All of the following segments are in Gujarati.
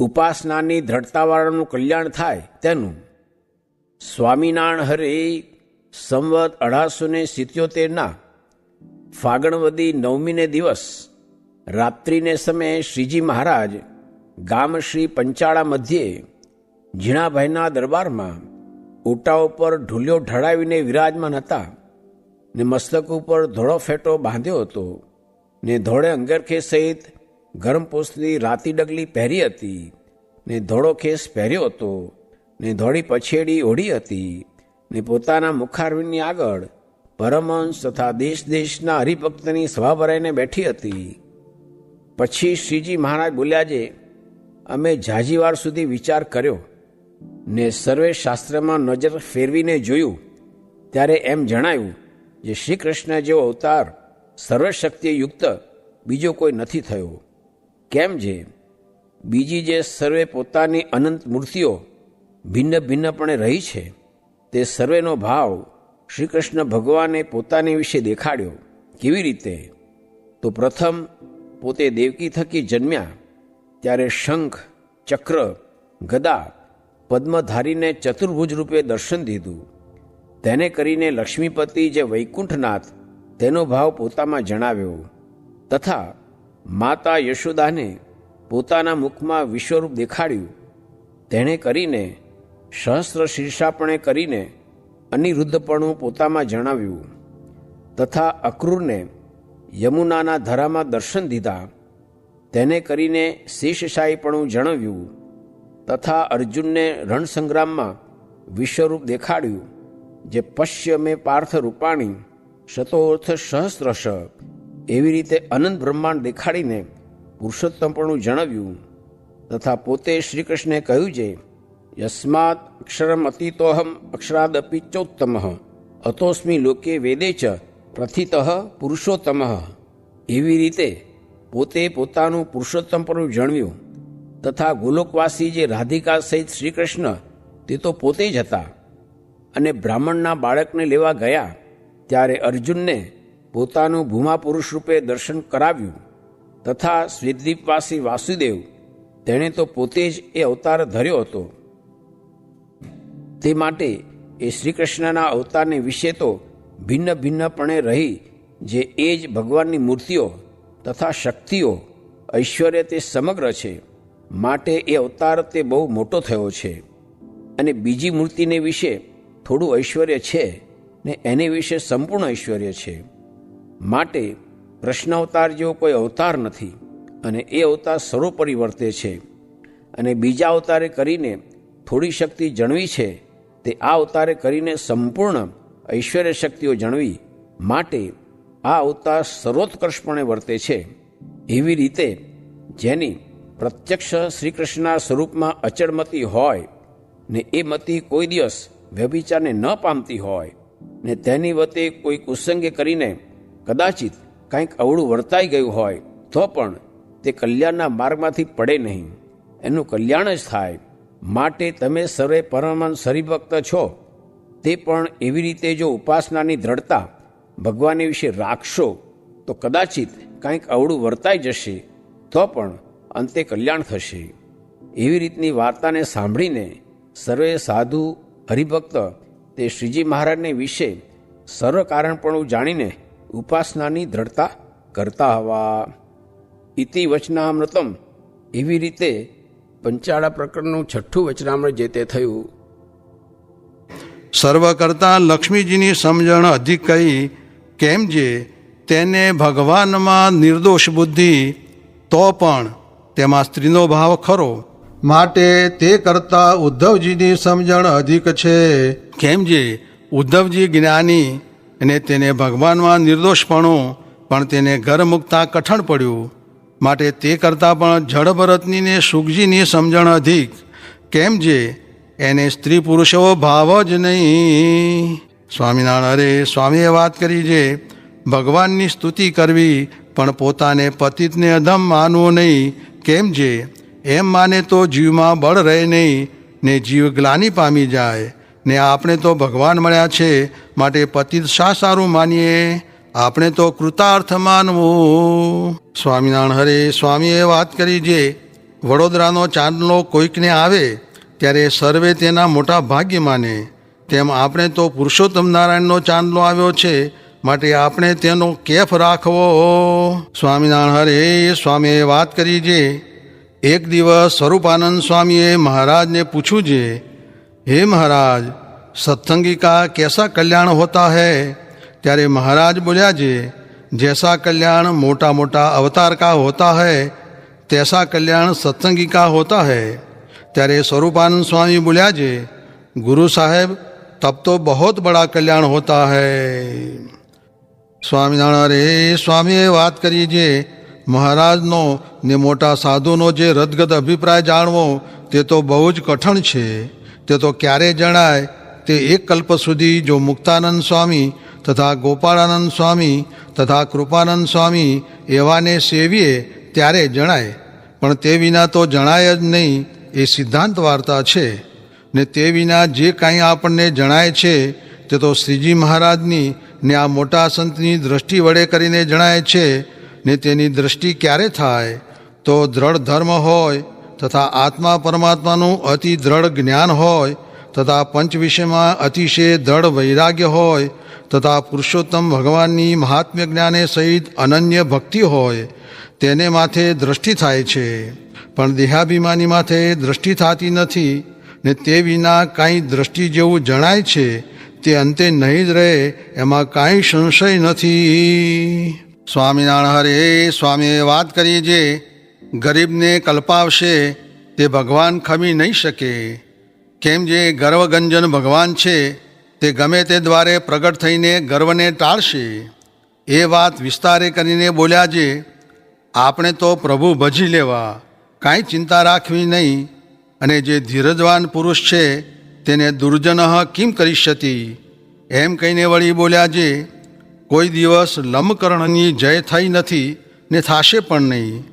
ઉપાસનાની દ્રઢતાવાળાનું કલ્યાણ થાય તેનું. સ્વામિનારાયણ હરે સંવત 1877 ફાગણવદી 9મીને દિવસ રાત્રિને સમયે શ્રીજી મહારાજ ગામ શ્રી પંચાળા મધ્યે ઝીણાભાઈના દરબારમાં ઓટા ઉપર ઢૂલિયો ઢળાવીને વિરાજમાન હતા ને મસ્તક ઉપર ધોળો ફેટો બાંધ્યો હતો ને ધોળે અંગરખે સહિત ગરમ પોસ્તની રાતી ડગલી પહેરી હતી ને ધોળો ખેસ પહેર્યો હતો ને ધોળી પછેડી ઓઢી હતી ને પોતાના મુખારવિંદની આગળ પરમહંસ તથા દેશ દેશના હરિભક્તની સભા ભરાઈને બેઠી હતી. પછી શ્રીજી મહારાજ બોલ્યા છે, અમે ઝાઝીવાર સુધી વિચાર કર્યો ને સર્વે શાસ્ત્રમાં નજર ફેરવીને જોયું ત્યારે એમ જણાયું જે શ્રી કૃષ્ણ જેવો અવતાર સર્વશક્તિયુક્ત બીજો કોઈ નથી થયો. કેમ છે બીજી જે સર્વે પોતાની અનંત મૂર્તિઓ ભિન્ન ભિન્નપણે રહી છે તે સર્વેનો ભાવ શ્રી કૃષ્ણ ભગવાને પોતાની વિશે દેખાડ્યો. કેવી રીતે? તો પ્રથમ પોતે દેવકી થકી જન્મ્યા ત્યારે શંખ, ચક્ર, ગદા, પદ્મધારીને ચતુર્ભુજ રૂપે દર્શન દીધું. તેને કરીને લક્ષ્મીપતિ જે વૈકુંઠનાથ તેનો ભાવ પોતામાં જણાવ્યો તથા માતા યશોદાને પોતાના મુખમાં વિશ્વરૂપ દેખાડ્યું. તેણે કરીને સહસ્ર શીર્ષાપણે કરીને અનિરુદ્ધપણું પોતામાં જણાવ્યું તથા અક્રૂરને યમુનાના ધરામાં દર્શન દીધા. તેને કરીને શેષશાહીપણું જણાવ્યું તથા અર્જુનને રણસંગ્રામમાં વિશ્વરૂપ દેખાડ્યું જે પશ્ય મે પાર્થ રૂપાણી શતોર્થ સહસ્રશ એવી રીતે અનંત બ્રહ્માંડ દેખાડીને પુરુષોત્તમપણું જણાવ્યું તથા પોતે શ્રી કૃષ્ણે કહ્યું છે યસ્માત અક્ષરમ અતીતોહમ અક્ષરાદપી ચોત્તમ અતોસ્મી લોકે વેદે ચ પ્રથિત પુરુષોત્તમ. એવી રીતે પોતે પોતાનું પુરુષોત્તમપણું જણાવ્યું તથા ગોલોકવાસી જે રાધિકા સહિત શ્રી કૃષ્ણ તે તો પોતે જ હતા. અને બ્રાહ્મણના બાળકને લેવા ગયા ત્યારે અર્જુનને પોતાનું ભૂમા પુરુષ રૂપે દર્શન કરાવ્યું તથા શ્વેતદ્વીપવાસી વાસુદેવ તેણે તો પોતે જ એ અવતાર ધર્યો હતો. તે માટે એ શ્રી કૃષ્ણના અવતારને વિશે તો ભિન્ન ભિન્નપણે રહી જે એ જ ભગવાનની મૂર્તિઓ તથા શક્તિઓ ઐશ્વર્ય તે સમગ્ર છે. માટે એ અવતાર તે બહુ મોટો થયો છે. અને બીજી મૂર્તિને વિશે થોડું ઐશ્વર્ય છે ને એને વિશે સંપૂર્ણ ઐશ્વર્ય છે. માટે કૃષ્ણ અવતાર જેવો કોઈ અવતાર નથી અને એ અવતાર સર્વોપરી વર્તે છે. અને બીજા અવતારે કરીને થોડી શક્તિ જણવી છે તે આ અવતારે કરીને સંપૂર્ણ ઐશ્વર્ય શક્તિઓ જણવી. માટે આ અવતાર સર્વોત્કર્ષપણે વર્તે છે. એવી રીતે જેની પ્રત્યક્ષ શ્રી કૃષ્ણના સ્વરૂપમાં અચળમતી હોય ને એ મતી કોઈ દિવસ વ્યભિચારને ન પામતી હોય ને તેની વતે કોઈ કુસંગે કરીને કદાચિત કંઈક અવળું વર્તાઈ ગયું હોય તો પણ તે કલ્યાણના માર્ગમાંથી પડે નહીં, એનું કલ્યાણ જ થાય. માટે તમે સર્વે પરમહંસ હરિભક્ત છો તે પણ એવી રીતે જો ઉપાસનાની દ્રઢતા ભગવાનની વિશે રાખશો તો કદાચિત કંઈક અવળું વર્તાઈ જશે તો પણ અંતે કલ્યાણ થશે. એવી રીતની વાર્તાને સાંભળીને સર્વે સાધુ હરિભક્ત તે શ્રીજી મહારાજને વિશે સર્વ કારણપણું જાણીને ઉપાસનાની દ્રઢતા કરતા હવા. ઇતિ વચનામૃતમ. એવી રીતે પંચાળા પ્રકરણનું 6ઠું વચનામૃત જે તે થયું. સર્વ કરતાં લક્ષ્મીજીની સમજણ અધિક કહી કેમ જે તેને ભગવાનમાં નિર્દોષ બુદ્ધિ તો પણ તેમાં સ્ત્રીનો ભાવ ખરો માટે તે કરતાં ઉદ્ધવજીની સમજણ અધિક છે. કેમ જે ઉદ્ધવજી જ્ઞાની અને તેને ભગવાનમાં નિર્દોષપણું પણ તેને ઘર મૂકતા કઠણ પડ્યું માટે તે કરતાં પણ જડભરતની સુખજીની સમજણ અધિક. કેમ જે એને સ્ત્રી પુરુષો ભાવ જ નહીં. સ્વામિનારાયણ હરે સ્વામીએ વાત કરી છે ભગવાનની સ્તુતિ કરવી પણ પોતાને પતિતને અધમ માનવું નહીં. કેમ જે એમ માને તો જીવમાં બળ રહે નહીં ને જીવ ગ્લાનિ પામી જાય ને આપણે તો ભગવાન મળ્યા છે માટે પતિત શા સારું માનીએ, આપણે તો કૃતાર્થ માનવું. સ્વામિનારાયણ હરે સ્વામીએ વાત કરી છે વડોદરાનો ચાંદલો કોઈકને આવે ત્યારે સર્વે તેના મોટા ભાગ્ય માને, તેમ આપણે તો પુરુષોત્તમ નારાયણનો ચાંદલો આવ્યો છે, માટે આપણે તેનો કેફ રાખવો. સ્વામિનારાયણ હરે સ્વામીએ વાત કરી છે. એક દિવસ સ્વરૂપાનંદ સ્વામીએ મહારાજને પૂછ્યું છે, હે મહારાજ, सत्संगी का कैसा कल्याण होता है? ત્યારે મહારાજ બોલ્યા છે, जैसा कल्याण मोटा मोटा अवतार का होता है तैसा कल्याण सत्संगी का होता है. ત્યારે स्वरूपानंद स्वामी बोलिया जे, गुरु साहेब तब तो बहुत बड़ा कल्याण होता है. સ્વામિનારાયણ રે સ્વામીએ વાત કરી છે, મહારાજનો ને મોટા સાધુનો જે રદગદ અભિપ્રાય જાણવો તે તો બહુ જ કઠણ છે. તે તો ક્યારે જણાય? તે એક કલ્પ સુધી જો મુક્તાનંદ સ્વામી તથા ગોપાળાનંદ સ્વામી તથા કૃપાનંદ સ્વામી એવાને સેવીએ ત્યારે જણાય, પણ તે વિના તો જણાય જ નહીં. એ સિદ્ધાંત વાર્તા છે. ને તે વિના જે કાંઈ આપણને જણાય છે તે તો શ્રીજી મહારાજની ને આ મોટા સંતની દ્રષ્ટિ વડે કરીને જણાય છે. ને તેની દ્રષ્ટિ ક્યારે થાય? તો દ્રઢ ધર્મ હોય તથા આત્મા પરમાત્માનું અતિ દ્રઢ જ્ઞાન હોય તથા પંચ વિષયમાં અતિશય દ્રઢ વૈરાગ્ય હોય તથા પુરુષોત્તમ ભગવાનની મહાત્મ્ય જ્ઞાને સહિત અનન્ય ભક્તિ હોય, તેને માથે દ્રષ્ટિ થાય છે. પણ દેહાભિમાની માથે દ્રષ્ટિ થતી નથી. ને તે વિના કાંઈ દ્રષ્ટિ જેવું જણાય છે તે અંતે નહીં જ રહે, એમાં કાંઈ સંશય નથી. સ્વામિનારાયણ હરે સ્વામીએ વાત કરી છે, ગરીબને કલ્પાવશે તે ભગવાન ખમી નહીં શકે. કેમ જે ગર્વગંજન ભગવાન છે તે ગમે તે દ્વારે પ્રગટ થઈને ગર્વને ટાળશે. એ વાત વિસ્તારે કરીને બોલ્યા છે, આપણે તો પ્રભુ ભજી લેવા, કાંઈ ચિંતા રાખવી નહીં. અને જે ધીરજવાન પુરુષ છે તેને દુર્જન કિમ કરીષ્યતિ, એમ કહીને વળી બોલ્યા છે, કોઈ દિવસ લંબકર્ણની જય થઈ નથી ને થાશે પણ નહીં.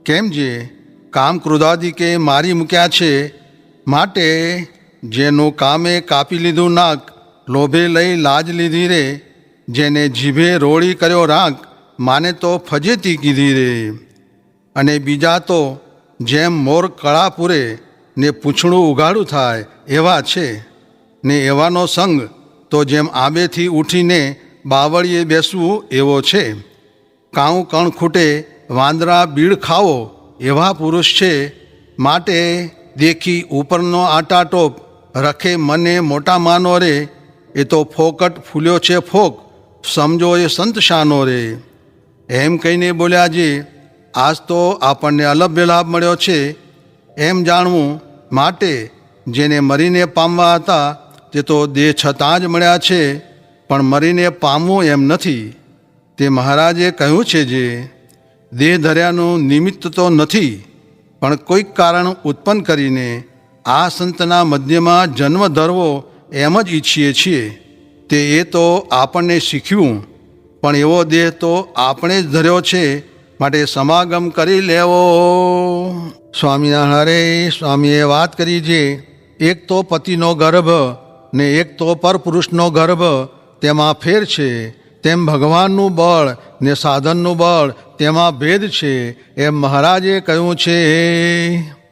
કેમ જે કામ ક્રોધાદિકે મારી મૂક્યા છે, માટે જેનું કામે કાપી લીધું નાક, લોભે લઈ લાજ લીધી રે, જેને જીભે રોળી કર્યો રાંક, માને તો ફજેતી કીધી રે. અને બીજા તો જેમ મોર કળા પૂરે ને પૂંછડું ઉઘાડું થાય એવા છે. ને એવાનો સંગ તો જેમ આંબેથી ઉઠીને બાવળીએ બેસવું એવો છે. કાઉ કણ ખૂટે વાંદરા બીડ ખાવો એવા પુરુષ છે. માટે દેખી ઉપરનો આટાટોપ રખે મને મોટા માનો રે, એ તો ફોકટ ફૂલ્યો છે ફોક, સમજો એ સંત શાનો રે. એમ કહીને બોલ્યા છે, આજ તો આપણને અલભ્ય લાભ મળ્યો છે એમ જાણવું. માટે જેને મરીને પામવા હતા તે તો દેહ છતાં જ મળ્યા છે, પણ મરીને પામવું એમ નથી. તે મહારાજે કહ્યું છે જે, દેહ ધર્યાનું નિમિત્ત તો નથી, પણ કોઈક કારણ ઉત્પન્ન કરીને આ સંતના મધ્યમાં જન્મ ધરવો એમ જ ઈચ્છીએ છીએ. તે એ તો આપણને શીખ્યું, પણ એવો દેહ તો આપણે જ ધર્યો છે, માટે સમાગમ કરી લેવો. સ્વામિનારાયણ સ્વામીએ વાત કરી છે, એક તો પતિનો ગર્ભ ને એક તો પરપુરુષનો ગર્ભ, તેમાં ફેર છે. તેમ ભગવાનનું બળ ને સાધનનું બળ તેમાં ભેદ છે, એમ મહારાજે કહ્યું છે.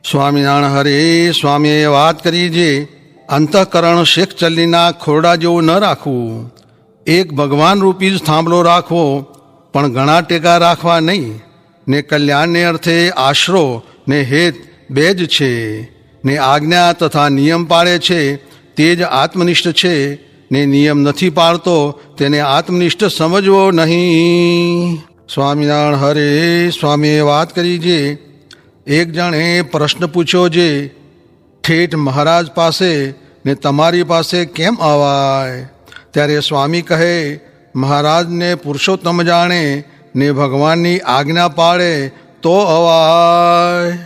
સ્વામિનારાયણ હરે સ્વામીએ વાત કરી છે, અંતઃકરણ શેખ ચલ્લીના ખોરડા જેવું ન રાખવું. એક ભગવાન રૂપી જ થાંભલો રાખવો, પણ ઘણા ટેકા રાખવા નહીં. ને કલ્યાણને અર્થે આશરો ને હેત બે જ છે. ને આજ્ઞા તથા નિયમ પાળે છે તે જ આત્મનિષ્ઠ છે. ને નિયમ નથી પાળતો તેને આત્મનિષ્ઠ સમજવો નહીં. સ્વામિનારાયણ હરે સ્વામીએ વાત કરી છે, એક જણે પ્રશ્ન પૂછ્યો છે, ઠેઠ મહારાજ પાસે ને તમારી પાસે કેમ આવાય? ત્યારે સ્વામી કહે, મહારાજને પુરુષોત્તમ જાણે ને ભગવાનની આજ્ઞા પાળે તો અવાય.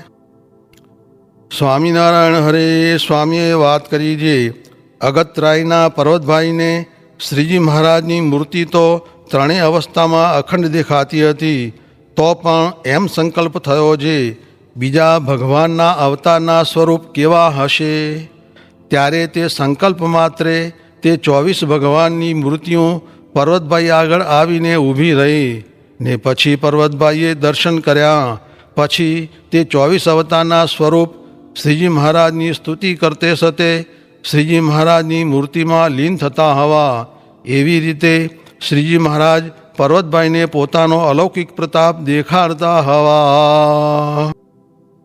સ્વામિનારાયણ હરે સ્વામીએ વાત કરી છે, અગતરાયના પર્વતભાઈને શ્રીજી મહારાજની મૂર્તિ તો ત્રણેય અવસ્થામાં અખંડ દેખાતી હતી, તો પણ એમ સંકલ્પ થયો છે, બીજા ભગવાનના અવતારના સ્વરૂપ કેવા હશે? ત્યારે તે સંકલ્પ માત્રે તે 24 ભગવાનની મૂર્તિઓ પર્વતભાઈ આગળ આવીને ઊભી રહી. ને પછી પર્વતભાઈએ દર્શન કર્યા. પછી તે 24 અવતારના સ્વરૂપ શ્રીજી મહારાજની સ્તુતિ કરતે સતે શ્રીજી મહારાજની મૂર્તિમાં લીન થતા હવા એવી રીતે શ્રીજી મહારાજ પર્વતભાઈને પોતાનો અલૌકિક પ્રતાપ દેખાડતા હવા.